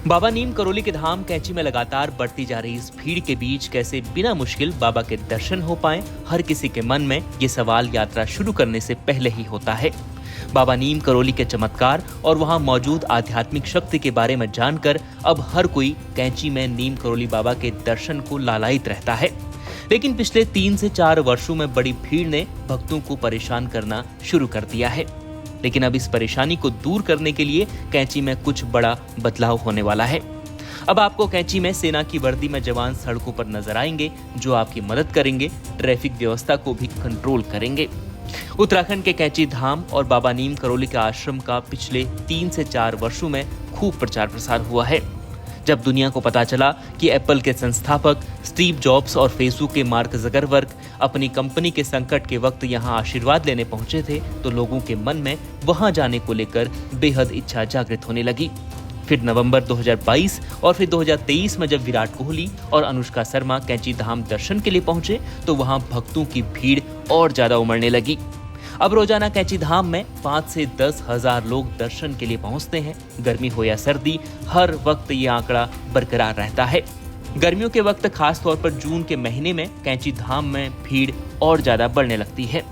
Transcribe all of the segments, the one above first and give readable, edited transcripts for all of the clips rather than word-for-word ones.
बाबा नीम करोली के धाम कैंची में लगातार बढ़ती जा रही इस भीड़ के बीच कैसे बिना मुश्किल बाबा के दर्शन हो पाएं, हर किसी के मन में ये सवाल यात्रा शुरू करने से पहले ही होता है। बाबा नीम करोली के चमत्कार और वहां मौजूद आध्यात्मिक शक्ति के बारे में जानकर अब हर कोई कैंची में नीम करोली बाबा के दर्शन को लालायित रहता है। लेकिन पिछले 3 से 4 वर्षों में बड़ी भीड़ ने भक्तों को परेशान करना शुरू कर दिया है। लेकिन अब इस परेशानी को दूर करने के लिए कैंची में कुछ बड़ा बदलाव होने वाला है। अब आपको कैंची में सेना की वर्दी में जवान सड़कों पर नजर आएंगे, जो आपकी मदद करेंगे, ट्रैफिक व्यवस्था को भी कंट्रोल करेंगे। उत्तराखंड के कैंची धाम और बाबा नीम करोली के आश्रम का पिछले 3 से 4 वर्षों में खूब प्रचार प्रसार हुआ है। जब दुनिया को पता चला कि एप्पल के संस्थापक स्टीव जॉब्स और फेसबुक के मार्क ज़करबर्ग अपनी कंपनी के संकट के वक्त यहां आशीर्वाद लेने पहुंचे थे, तो लोगों के मन में वहां जाने को लेकर बेहद इच्छा जागृत होने लगी। फिर नवंबर 2022 और फिर 2023 में जब विराट कोहली और अनुष्का शर्मा कैंची धाम दर्शन के लिए पहुंचे, तो वहां भक्तों की भीड़ और ज्यादा उमड़ने लगी। अब रोजाना कैंची धाम में 5 से 10 हजार लोग दर्शन के लिए पहुंचते हैं। गर्मी हो या सर्दी, हर वक्त ये आंकड़ा बरकरार रहता है। गर्मियों के वक्त खास तौर पर जून के महीने में कैंची धाम में भीड़ और ज्यादा बढ़ने लगती है।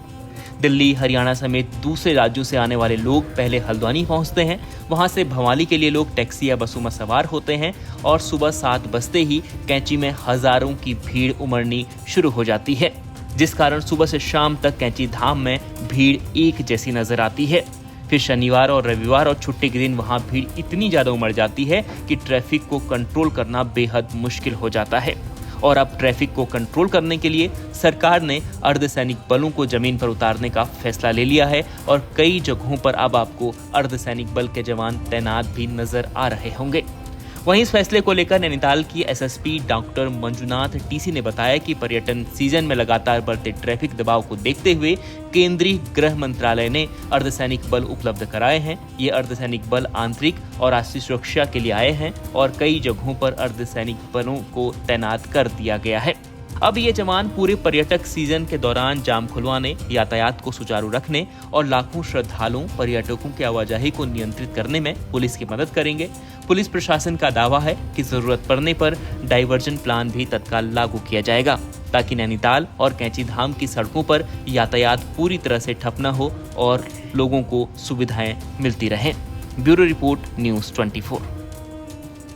दिल्ली, हरियाणा समेत दूसरे राज्यों से आने वाले लोग पहले हल्द्वानी पहुंचते हैं। वहां से भवाली के लिए लोग टैक्सी या बसों में सवार होते हैं और सुबह 7 बजते ही कैंची में हजारों की भीड़ उमड़नी शुरू हो जाती है, जिस कारण सुबह से शाम तक कैंची धाम में भीड़ एक जैसी नजर आती है। फिर शनिवार और रविवार और छुट्टी के दिन वहां भीड़ इतनी ज्यादा उमड़ जाती है कि ट्रैफिक को कंट्रोल करना बेहद मुश्किल हो जाता है। और अब ट्रैफिक को कंट्रोल करने के लिए सरकार ने अर्धसैनिक बलों को जमीन पर उतारने का फैसला ले लिया है और कई जगहों पर अब आपको अर्धसैनिक बल के जवान तैनात भी नजर आ रहे होंगे। वहीं इस फैसले को लेकर नैनीताल की एसएसपी डॉक्टर मंजुनाथ टीसी ने बताया कि पर्यटन सीजन में लगातार बढ़ते ट्रैफिक दबाव को देखते हुए केंद्रीय गृह मंत्रालय ने अर्धसैनिक बल उपलब्ध कराए हैं। ये अर्धसैनिक बल आंतरिक और राष्ट्रीय सुरक्षा के लिए आए हैं और कई जगहों पर अर्धसैनिक बलों को तैनात कर दिया गया है। अब ये जवान पूरे पर्यटक सीजन के दौरान जाम खुलवाने, यातायात को सुचारू रखने और लाखों श्रद्धालुओं, पर्यटकों की आवाजाही को नियंत्रित करने में पुलिस की मदद करेंगे। पुलिस प्रशासन का दावा है कि जरूरत पड़ने पर डाइवर्जन प्लान भी तत्काल लागू किया जाएगा, ताकि नैनीताल और कैंची धाम की सड़कों पर यातायात पूरी तरह से ठप न हो और लोगों को सुविधाएं मिलती रहें। Bureau report, news 24।